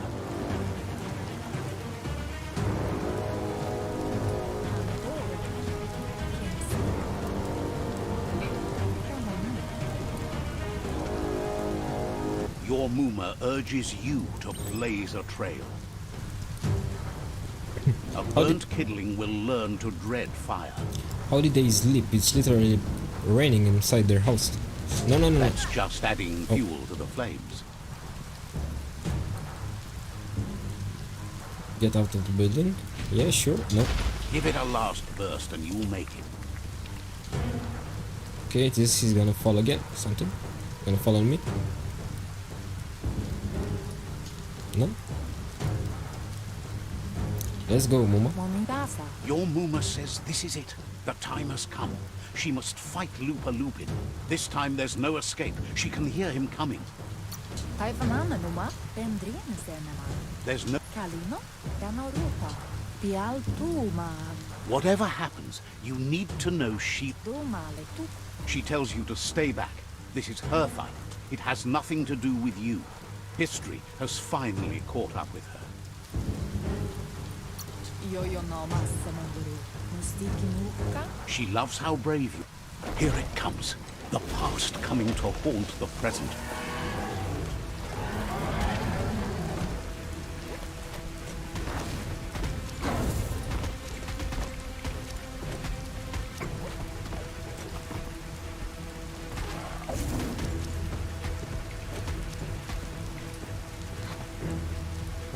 Your Muma urges you to blaze a trail. A burnt kidling will learn to dread fire. How did they sleep? It's literally raining inside their house. No, no, no. That's just adding fuel to the flames. Get out of the building. Yeah, sure. No. Give it a last burst and you'll make it. Okay, this is gonna fall again. Something. Gonna fall on me. No. Let's go, Muma. Your Muma says this is it. The time has come. She must fight Lupa Lupin. This time there's no escape. She can hear him coming. There's no... Whatever happens, you need to know she tells you to stay back. This is her fight. It has nothing to do with you. History has finally caught up with her. She loves how brave you. Here it comes. The past coming to haunt the present.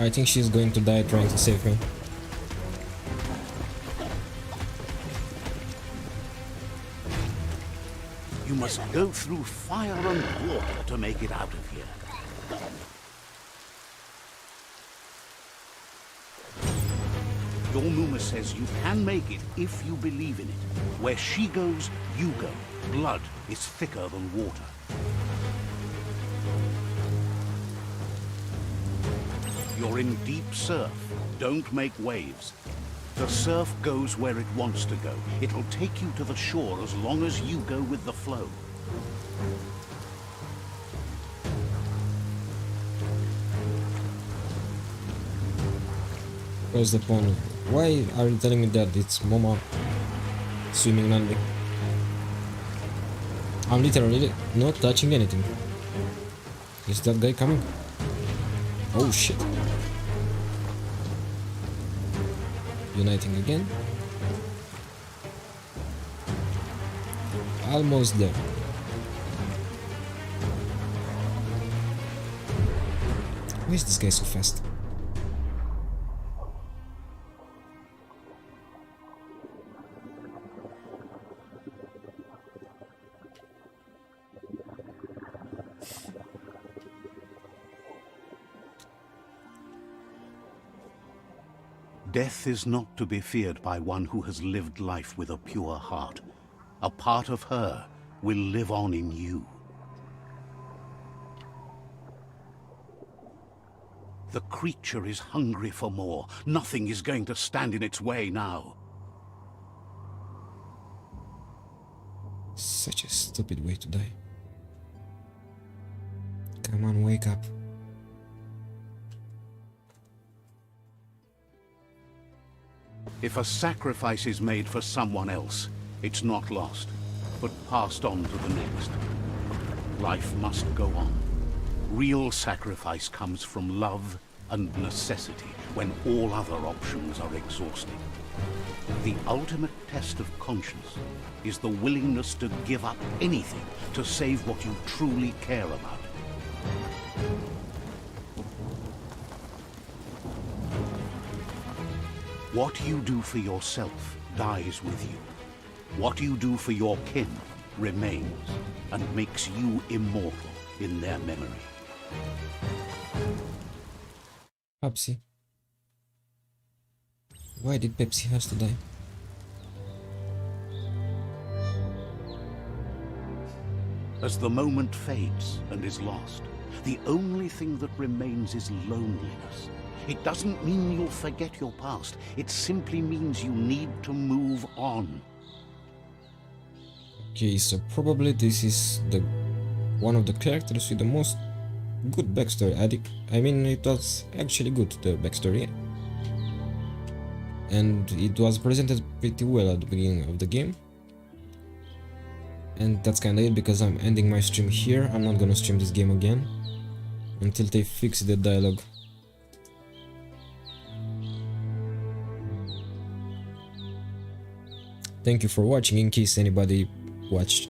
I think she's going to die trying to save me. You must go through fire and water to make it out of here. Your Muma says you can make it if you believe in it. Where she goes, you go. Blood is thicker than water. You're in deep surf. Don't make waves. The surf goes where it wants to go. It'll take you to the shore as long as you go with the flow. What's the point? Why are you telling me that it's Mama swimming landing? I'm literally not touching anything. Is that guy coming? Oh shit. uniting again. Almost there. Why is this guy so fast? Death is not to be feared by one who has lived life with a pure heart. A part of her will live on in you. The creature is hungry for more. Nothing is going to stand in its way now. Such a stupid way to die. Come on, wake up. If a sacrifice is made for someone else, it's not lost, but passed on to the next. Life must go on. Real sacrifice comes from love and necessity when all other options are exhausted. The ultimate test of conscience is the willingness to give up anything to save what you truly care about. What you do for yourself dies with you. What you do for your kin remains and makes you immortal in their memory. Pepsi. Why did Pepsi have to die? As the moment fades and is lost, the only thing that remains is loneliness. It doesn't mean you'll forget your past. It simply means you need to move on. Okay, so probably this is the one of the characters with the most good backstory. I mean, it was actually good, the backstory. And it was presented pretty well at the beginning of the game. And that's kinda it, because I'm ending my stream here. I'm not gonna stream this game again until they fix the dialogue. Thank you for watching, in case anybody watched